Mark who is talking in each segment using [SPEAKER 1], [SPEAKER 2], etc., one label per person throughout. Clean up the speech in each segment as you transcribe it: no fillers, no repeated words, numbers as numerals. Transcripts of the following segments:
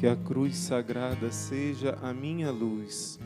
[SPEAKER 1] Que a cruz sagrada seja a minha luz,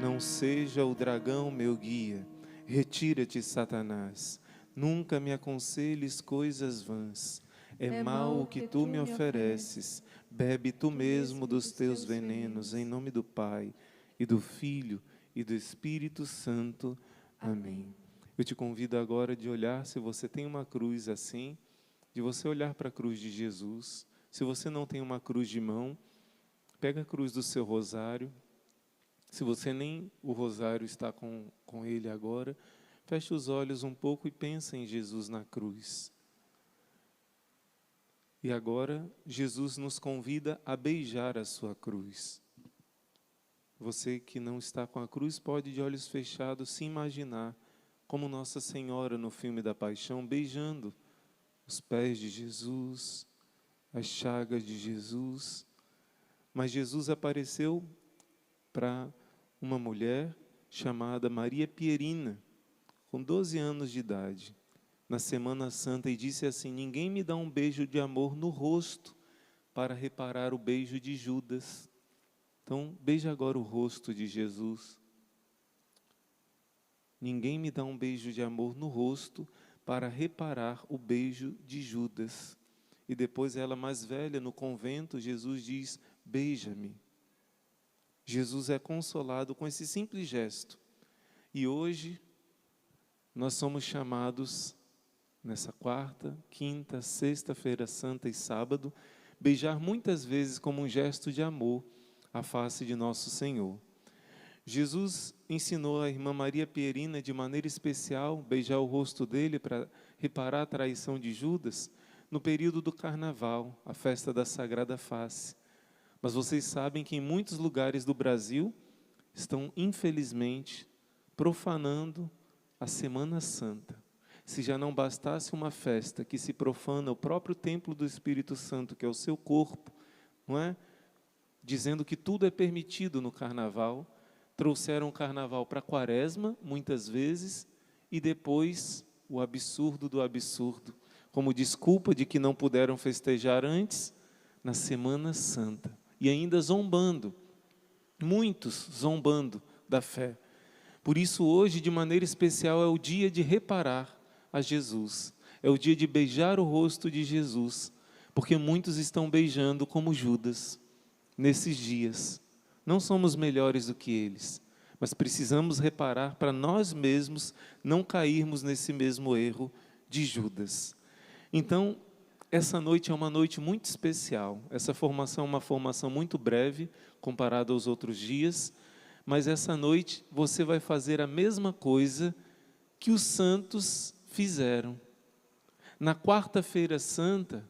[SPEAKER 1] não seja o dragão meu guia. Retira-te, Satanás, nunca me aconselhes coisas vãs. É mal o que tu me ofereces, bebe tu mesmo dos teus venenos, em nome do Pai, e do Filho, e do Espírito Santo. Amém. Eu te convido agora de olhar, se você tem uma cruz assim, de você olhar para a cruz de Jesus. Se você não tem uma cruz de mão, pega a cruz do seu rosário. Se você nem o rosário está com ele agora, feche os olhos um pouco e pensa em Jesus na cruz. E agora, Jesus nos convida a beijar a sua cruz. Você que não está com a cruz pode, de olhos fechados, se imaginar como Nossa Senhora no filme da Paixão, beijando os pés de Jesus, as chagas de Jesus. Mas Jesus apareceu para uma mulher chamada Maria Pierina, com 12 anos de idade, na Semana Santa, e disse assim: ninguém me dá um beijo de amor no rosto para reparar o beijo de Judas. Então, beija agora o rosto de Jesus. Ninguém me dá um beijo de amor no rosto para reparar o beijo de Judas. E depois ela, mais velha, no convento, Jesus diz: beija-me. Jesus é consolado com esse simples gesto. E hoje, nós somos chamados, nessa quarta, quinta, sexta-feira santa e sábado, beijar muitas vezes como um gesto de amor a face de nosso Senhor. Jesus ensinou a irmã Maria Pierina, de maneira especial, beijar o rosto dele para reparar a traição de Judas, no período do Carnaval, a festa da Sagrada Face. Mas vocês sabem que em muitos lugares do Brasil estão, infelizmente, profanando a Semana Santa. Se já não bastasse uma festa que se profana o próprio templo do Espírito Santo, que é o seu corpo, não é? Dizendo que tudo é permitido no Carnaval, trouxeram o Carnaval para a Quaresma, muitas vezes, e depois o absurdo do absurdo, como desculpa de que não puderam festejar antes, na Semana Santa. E ainda zombando, muitos zombando da fé. Por isso hoje, de maneira especial, é o dia de reparar a Jesus. É o dia de beijar o rosto de Jesus, porque muitos estão beijando como Judas nesses dias. Não somos melhores do que eles, mas precisamos reparar para nós mesmos não cairmos nesse mesmo erro de Judas. Então, essa noite é uma noite muito especial. Essa formação é uma formação muito breve, comparada aos outros dias, mas essa noite você vai fazer a mesma coisa que os santos fizeram. Na quarta-feira santa,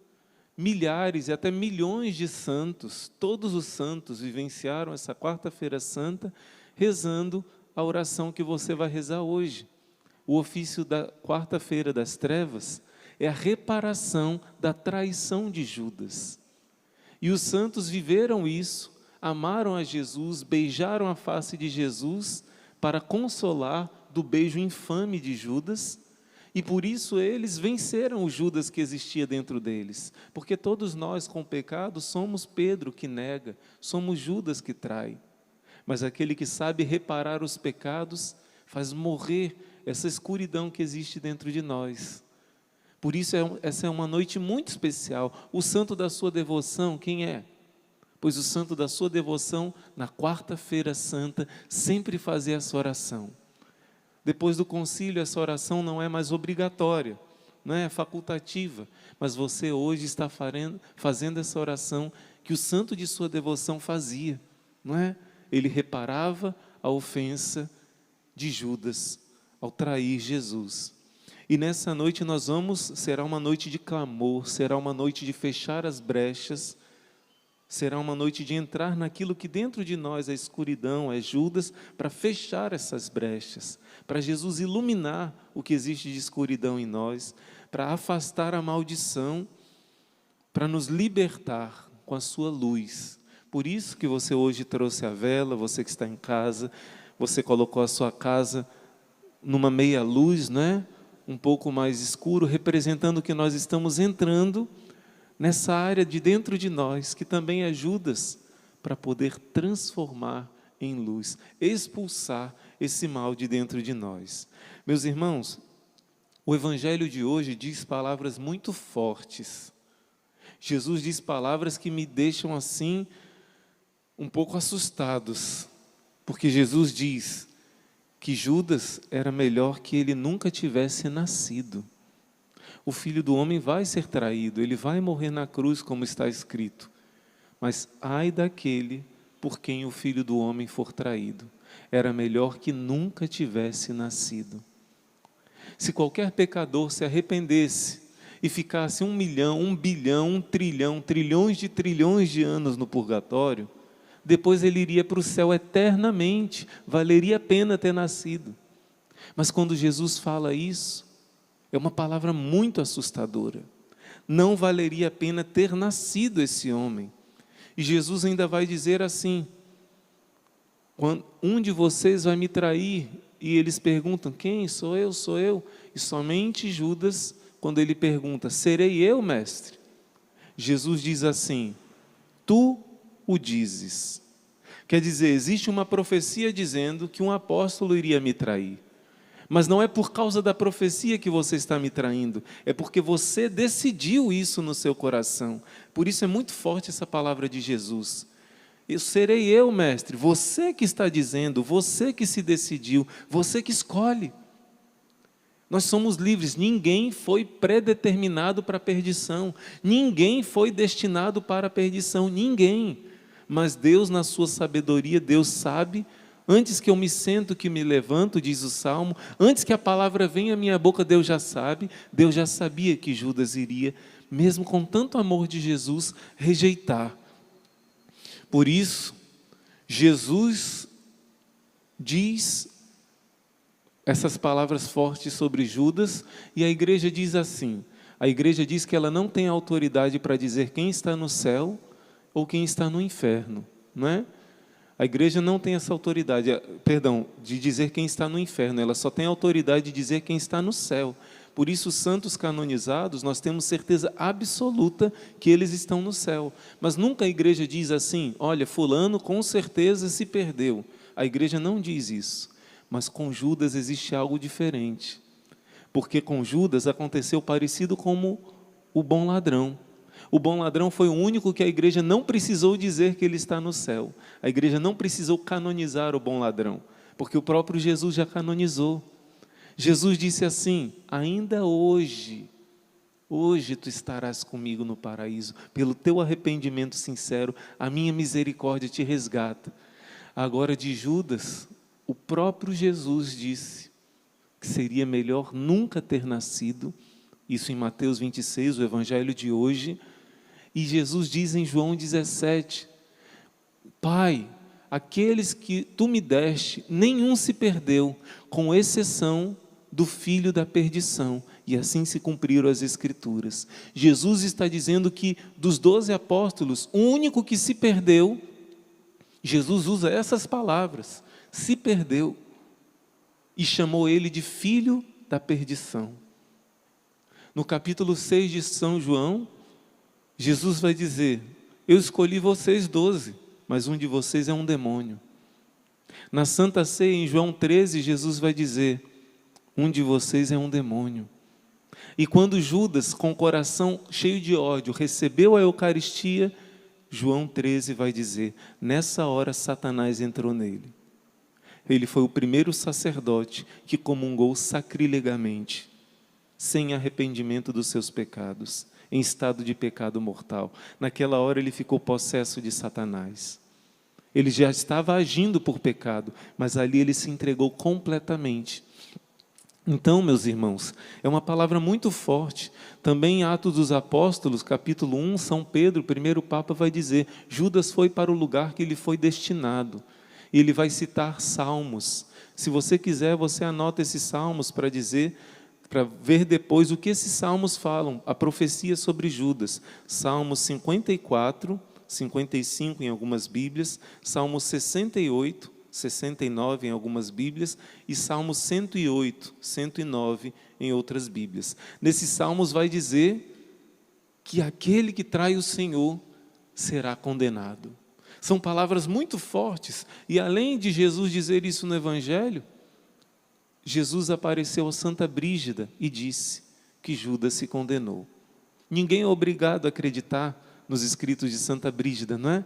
[SPEAKER 1] milhares e até milhões de santos, todos os santos vivenciaram essa quarta-feira santa, rezando a oração que você vai rezar hoje. O ofício da quarta-feira das trevas é a reparação da traição de Judas. E os santos viveram isso, amaram a Jesus, beijaram a face de Jesus para consolar do beijo infame de Judas, e por isso eles venceram o Judas que existia dentro deles. Porque todos nós com pecado somos Pedro que nega, somos Judas que trai. Mas aquele que sabe reparar os pecados faz morrer essa escuridão que existe dentro de nós. Por isso, essa é uma noite muito especial. O santo da sua devoção, quem é? Pois o santo da sua devoção, na quarta-feira santa, sempre fazia essa oração. Depois do concílio, essa oração não é mais obrigatória, não é facultativa, mas você hoje está fazendo essa oração que o santo de sua devoção fazia, não é? Ele reparava a ofensa de Judas ao trair Jesus. E nessa noite será uma noite de clamor, será uma noite de fechar as brechas, será uma noite de entrar naquilo que dentro de nós é escuridão, é Judas, para fechar essas brechas, para Jesus iluminar o que existe de escuridão em nós, para afastar a maldição, para nos libertar com a sua luz. Por isso que você hoje trouxe a vela, você que está em casa, você colocou a sua casa numa meia luz, não é? Um pouco mais escuro, representando que nós estamos entrando nessa área de dentro de nós, que também é Judas, para poder transformar em luz, expulsar esse mal de dentro de nós. Meus irmãos, o Evangelho de hoje diz palavras muito fortes. Jesus diz palavras que me deixam assim, um pouco assustados, porque Jesus diz que Judas era melhor que ele nunca tivesse nascido. O Filho do Homem vai ser traído, ele vai morrer na cruz, como está escrito. Mas ai daquele por quem o Filho do Homem for traído. Era melhor que nunca tivesse nascido. Se qualquer pecador se arrependesse e ficasse 1 milhão, 1 bilhão, 1 trilhão, trilhões de anos no purgatório, depois ele iria para o céu eternamente, valeria a pena ter nascido. Mas quando Jesus fala isso, é uma palavra muito assustadora. Não valeria a pena ter nascido esse homem. E Jesus ainda vai dizer assim: quando um de vocês vai me trair, e eles perguntam, quem? Sou eu, sou eu. E somente Judas, quando ele pergunta, serei eu, mestre? Jesus diz assim, tu o dizes. Quer dizer, existe uma profecia dizendo que um apóstolo iria me trair. Mas não é por causa da profecia que você está me traindo, é porque você decidiu isso no seu coração. Por isso é muito forte essa palavra de Jesus. Serei eu, mestre, você que está dizendo, você que se decidiu, você que escolhe. Nós somos livres, ninguém foi predeterminado para a perdição, ninguém foi destinado para a perdição, ninguém. Mas Deus, na sua sabedoria, Deus sabe. Antes que eu me sento, que me levanto, diz o Salmo, antes que a palavra venha à minha boca, Deus já sabe, Deus já sabia que Judas iria, mesmo com tanto amor de Jesus, rejeitar. Por isso, Jesus diz essas palavras fortes sobre Judas, e a igreja diz assim, a igreja diz que ela não tem autoridade para dizer quem está no céu ou quem está no inferno, não é? A igreja não tem essa autoridade, de dizer quem está no inferno, ela só tem autoridade de dizer quem está no céu. Por isso, os santos canonizados, nós temos certeza absoluta que eles estão no céu. Mas nunca a igreja diz assim, olha, fulano com certeza se perdeu. A igreja não diz isso. Mas com Judas existe algo diferente. Porque com Judas aconteceu parecido como o bom ladrão. O bom ladrão foi o único que a igreja não precisou dizer que ele está no céu. A igreja não precisou canonizar o bom ladrão, porque o próprio Jesus já canonizou. Jesus disse assim, ainda hoje tu estarás comigo no paraíso, pelo teu arrependimento sincero, a minha misericórdia te resgata. Agora de Judas, o próprio Jesus disse que seria melhor nunca ter nascido, isso em Mateus 26, o evangelho de hoje. E Jesus diz em João 17, Pai, aqueles que tu me deste, nenhum se perdeu, com exceção do filho da perdição. E assim se cumpriram as Escrituras. Jesus está dizendo que dos 12 apóstolos, o único que se perdeu, Jesus usa essas palavras, se perdeu, e chamou ele de filho da perdição. No capítulo 6 de São João, Jesus vai dizer, eu escolhi vocês 12, mas um de vocês é um demônio. Na Santa Ceia, em João 13, Jesus vai dizer, um de vocês é um demônio. E quando Judas, com o coração cheio de ódio, recebeu a Eucaristia, João 13 vai dizer, nessa hora Satanás entrou nele. Ele foi o primeiro sacerdote que comungou sacrilegamente, sem arrependimento dos seus pecados, em estado de pecado mortal. Naquela hora ele ficou possesso de Satanás. Ele já estava agindo por pecado, mas ali ele se entregou completamente. Então, meus irmãos, é uma palavra muito forte. Também em Atos dos Apóstolos, capítulo 1, São Pedro, o primeiro Papa, vai dizer, Judas foi para o lugar que lhe foi destinado. E ele vai citar salmos. Se você quiser, você anota esses salmos para dizer, para ver depois o que esses salmos falam, a profecia sobre Judas. Salmos 54, 55 em algumas Bíblias, Salmos 68, 69 em algumas Bíblias e Salmos 108, 109 em outras Bíblias. Nesses salmos vai dizer que aquele que trai o Senhor será condenado. São palavras muito fortes. E além de Jesus dizer isso no Evangelho, Jesus apareceu a Santa Brígida e disse que Judas se condenou. Ninguém é obrigado a acreditar nos escritos de Santa Brígida, não é?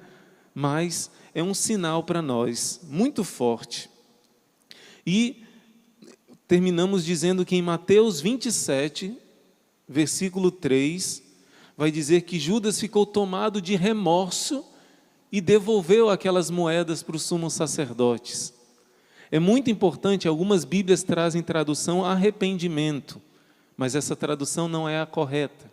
[SPEAKER 1] Mas é um sinal para nós, muito forte. E terminamos dizendo que em Mateus 27, versículo 3, vai dizer que Judas ficou tomado de remorso e devolveu aquelas moedas para os sumos sacerdotes. É muito importante, algumas Bíblias trazem tradução arrependimento, mas essa tradução não é a correta.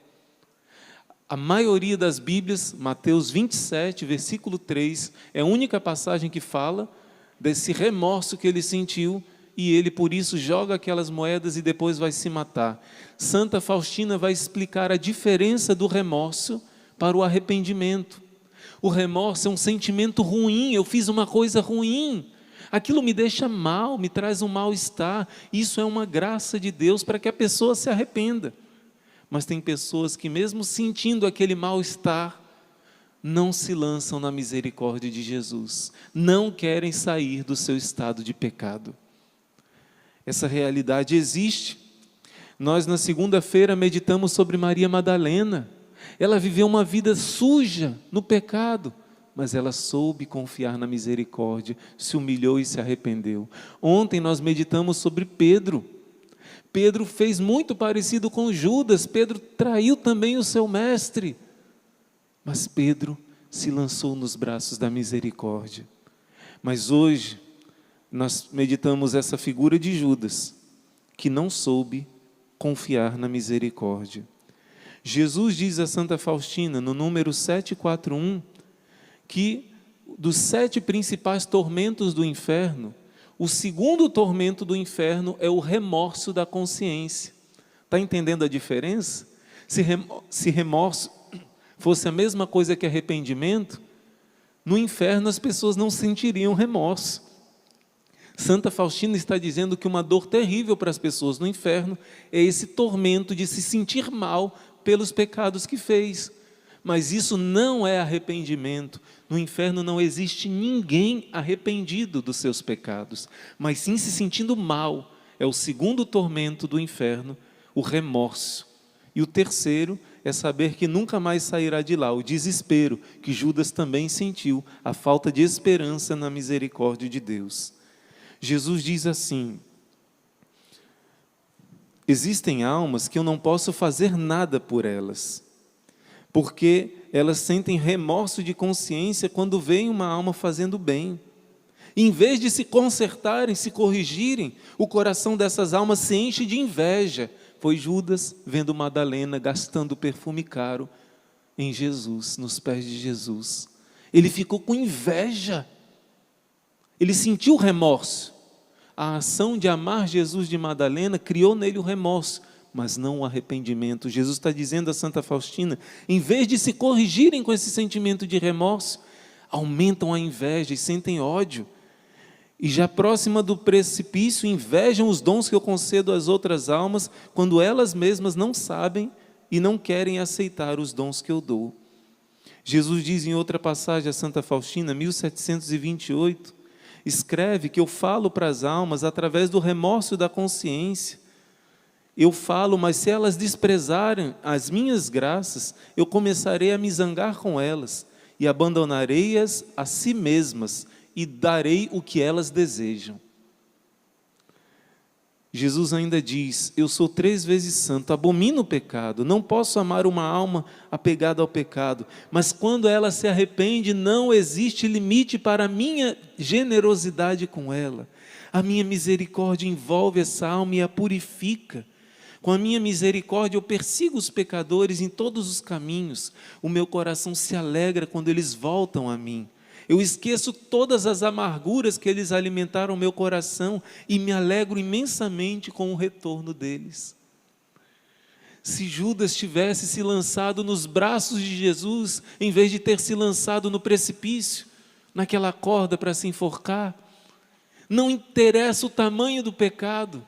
[SPEAKER 1] A maioria das Bíblias, Mateus 27, versículo 3, é a única passagem que fala desse remorso que ele sentiu e ele por isso joga aquelas moedas e depois vai se matar. Santa Faustina vai explicar a diferença do remorso para o arrependimento. O remorso é um sentimento ruim, eu fiz uma coisa ruim, aquilo me deixa mal, me traz um mal-estar. Isso é uma graça de Deus para que a pessoa se arrependa. Mas tem pessoas que mesmo sentindo aquele mal-estar, não se lançam na misericórdia de Jesus, não querem sair do seu estado de pecado. Essa realidade existe. Nós na segunda-feira meditamos sobre Maria Madalena. Ela viveu uma vida suja no pecado, mas ela soube confiar na misericórdia, se humilhou e se arrependeu. Ontem nós meditamos sobre Pedro. Pedro fez muito parecido com Judas. Pedro traiu também o seu mestre, mas Pedro se lançou nos braços da misericórdia. Mas hoje nós meditamos essa figura de Judas, que não soube confiar na misericórdia. Jesus diz a Santa Faustina, no número 741, que dos 7 principais tormentos do inferno, o segundo tormento do inferno é o remorso da consciência. Está entendendo a diferença? Se remorso fosse a mesma coisa que arrependimento, no inferno as pessoas não sentiriam remorso. Santa Faustina está dizendo que uma dor terrível para as pessoas no inferno é esse tormento de se sentir mal pelos pecados que fez. Mas isso não é arrependimento. No inferno não existe ninguém arrependido dos seus pecados, mas sim se sentindo mal. É o segundo tormento do inferno, o remorso. E o terceiro é saber que nunca mais sairá de lá, o desespero, que Judas também sentiu, a falta de esperança na misericórdia de Deus. Jesus diz assim: existem almas que eu não posso fazer nada por elas, porque elas sentem remorso de consciência quando veem uma alma fazendo bem. Em vez de se consertarem, se corrigirem, o coração dessas almas se enche de inveja. Foi Judas vendo Madalena gastando perfume caro em Jesus, nos pés de Jesus. Ele ficou com inveja. Ele sentiu remorso. A ação de amar Jesus de Madalena criou nele o remorso, mas não o arrependimento. Jesus está dizendo a Santa Faustina, em vez de se corrigirem com esse sentimento de remorso, aumentam a inveja e sentem ódio. E já próxima do precipício, invejam os dons que eu concedo às outras almas, quando elas mesmas não sabem e não querem aceitar os dons que eu dou. Jesus diz em outra passagem a Santa Faustina, 1728, escreve que eu falo para as almas através do remorso da consciência. Eu falo, mas se elas desprezarem as minhas graças, eu começarei a me zangar com elas e abandonarei-as a si mesmas e darei o que elas desejam. Jesus ainda diz, eu sou 3 vezes santo, abomino o pecado, não posso amar uma alma apegada ao pecado, mas quando ela se arrepende, não existe limite para a minha generosidade com ela. A minha misericórdia envolve essa alma e a purifica. Com a minha misericórdia eu persigo os pecadores em todos os caminhos. O meu coração se alegra quando eles voltam a mim. Eu esqueço todas as amarguras que eles alimentaram o meu coração e me alegro imensamente com o retorno deles. Se Judas tivesse se lançado nos braços de Jesus, em vez de ter se lançado no precipício, naquela corda para se enforcar, não interessa o tamanho do pecado.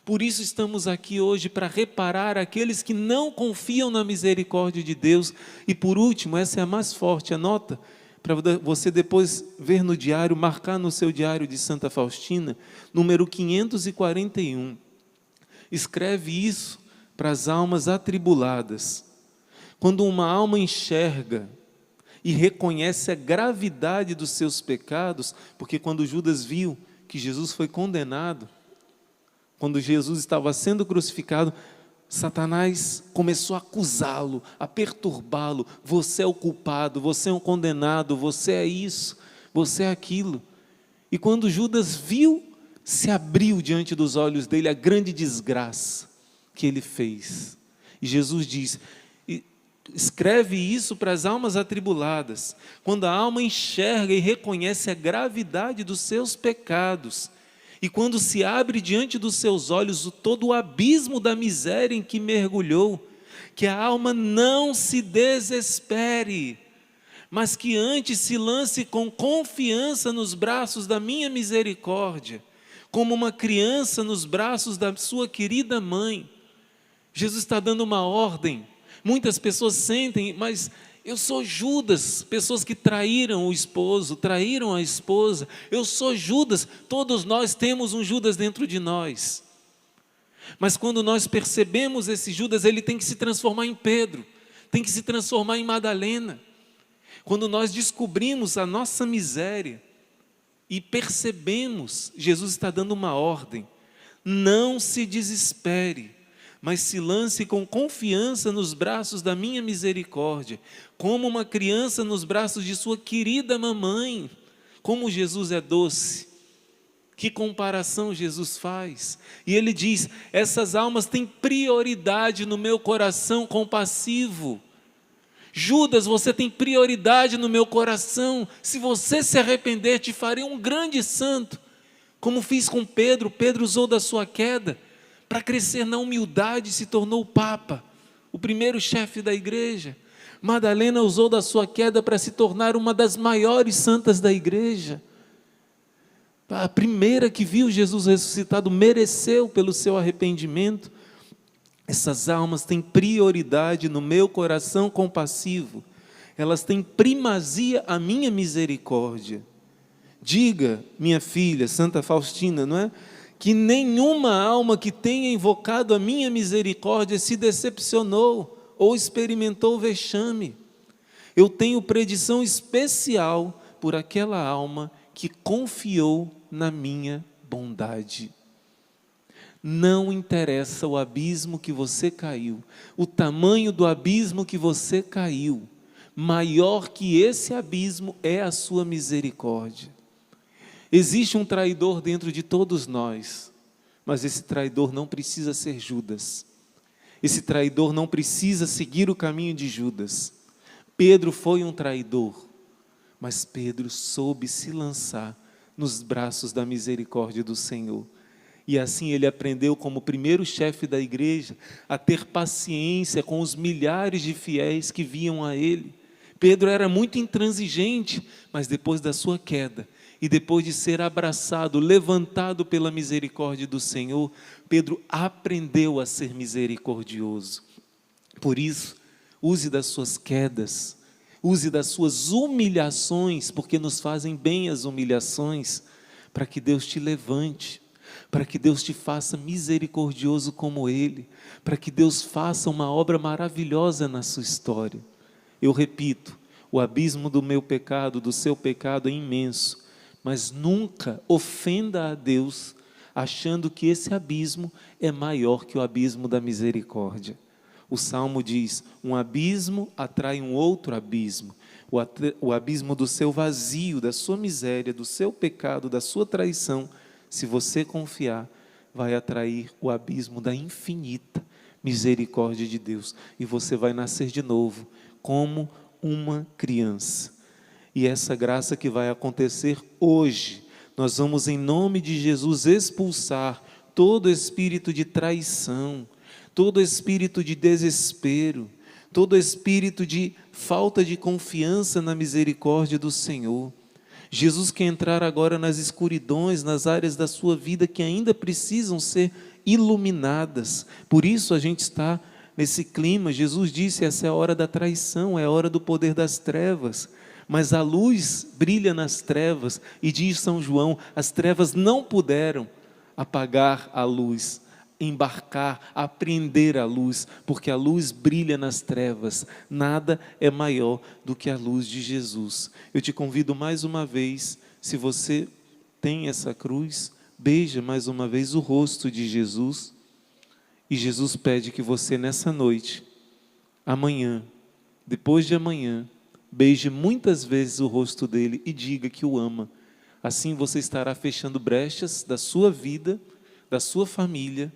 [SPEAKER 1] Por isso estamos aqui hoje para reparar aqueles que não confiam na misericórdia de Deus. E por último, essa é a mais forte, anota, para você depois ver no diário, marcar no seu diário de Santa Faustina, número 541. Escreve isso para as almas atribuladas. Quando uma alma enxerga e reconhece a gravidade dos seus pecados, porque quando Judas viu que Jesus foi condenado, quando Jesus estava sendo crucificado, Satanás começou a acusá-lo, a perturbá-lo. Você é o culpado, você é um condenado, você é isso, você é aquilo. E quando Judas viu, se abriu diante dos olhos dele a grande desgraça que ele fez. E Jesus diz, escreve isso para as almas atribuladas. Quando a alma enxerga e reconhece a gravidade dos seus pecados, e quando se abre diante dos seus olhos todo o abismo da miséria em que mergulhou, que a alma não se desespere, mas que antes se lance com confiança nos braços da minha misericórdia, como uma criança nos braços da sua querida mãe. Jesus está dando uma ordem. Muitas pessoas sentem, mas eu sou Judas, pessoas que traíram o esposo, traíram a esposa. Eu sou Judas, todos nós temos um Judas dentro de nós. Mas quando nós percebemos esse Judas, ele tem que se transformar em Pedro, tem que se transformar em Madalena. Quando nós descobrimos a nossa miséria e percebemos, Jesus está dando uma ordem: não se desespere, mas se lance com confiança nos braços da minha misericórdia, como uma criança nos braços de sua querida mamãe. Como Jesus é doce, que comparação Jesus faz. E ele diz, essas almas têm prioridade no meu coração compassivo. Judas, você tem prioridade no meu coração. Se você se arrepender, te farei um grande santo. Como fiz com Pedro. Pedro usou da sua queda para crescer na humildade, se tornou o Papa, o primeiro chefe da igreja. Madalena usou da sua queda para se tornar uma das maiores santas da igreja. A primeira que viu Jesus ressuscitado, mereceu pelo seu arrependimento. Essas almas têm prioridade no meu coração compassivo. Elas têm primazia à minha misericórdia. Diga, minha filha, Santa Faustina, não é? Que nenhuma alma que tenha invocado a minha misericórdia se decepcionou ou experimentou vexame. Eu tenho predição especial por aquela alma que confiou na minha bondade. Não interessa o abismo que você caiu, o tamanho do abismo que você caiu, maior que esse abismo é a sua misericórdia. Existe um traidor dentro de todos nós, mas esse traidor não precisa ser Judas. Esse traidor não precisa seguir o caminho de Judas. Pedro foi um traidor, mas Pedro soube se lançar nos braços da misericórdia do Senhor. E assim ele aprendeu, como primeiro chefe da igreja, a ter paciência com os milhares de fiéis que vinham a ele. Pedro era muito intransigente, mas depois da sua queda, e depois de ser abraçado, levantado pela misericórdia do Senhor, Pedro aprendeu a ser misericordioso. Por isso, use das suas quedas, use das suas humilhações, porque nos fazem bem as humilhações, para que Deus te levante, para que Deus te faça misericordioso como Ele, para que Deus faça uma obra maravilhosa na sua história. Eu repito, o abismo do meu pecado, do seu pecado é imenso, mas nunca ofenda a Deus achando que esse abismo é maior que o abismo da misericórdia. O Salmo diz, um abismo atrai um outro abismo. O abismo do seu vazio, da sua miséria, do seu pecado, da sua traição, se você confiar, vai atrair o abismo da infinita misericórdia de Deus. E você vai nascer de novo, como uma criança. E essa graça que vai acontecer hoje, nós vamos em nome de Jesus expulsar todo espírito de traição, todo espírito de desespero, todo espírito de falta de confiança na misericórdia do Senhor. Jesus quer entrar agora nas escuridões, nas áreas da sua vida que ainda precisam ser iluminadas. Por isso a gente está nesse clima. Jesus disse, essa é a hora da traição, é a hora do poder das trevas. mas a luz brilha nas trevas, e diz São João, as trevas não puderam apagar a luz, embarcar, apreender a luz, porque a luz brilha nas trevas, nada é maior do que a luz de Jesus. Eu te convido mais uma vez, se você tem essa cruz, beija mais uma vez o rosto de Jesus, e Jesus pede que você nessa noite, amanhã, depois de amanhã, beije muitas vezes o rosto dele e diga que o ama. Assim você estará fechando brechas da sua vida, da sua família,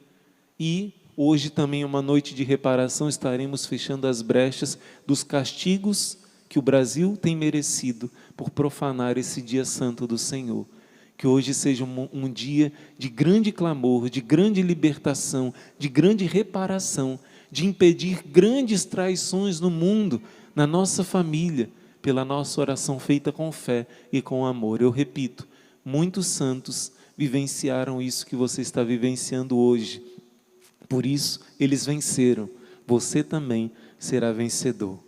[SPEAKER 1] e hoje também uma noite de reparação, estaremos fechando as brechas dos castigos que o Brasil tem merecido por profanar esse dia santo do Senhor. Que hoje seja um dia de grande clamor, de grande libertação, de grande reparação, de impedir grandes traições no mundo, na nossa família, pela nossa oração feita com fé e com amor. Eu repito, muitos santos vivenciaram isso que você está vivenciando hoje. Por isso, eles venceram. Você também será vencedor.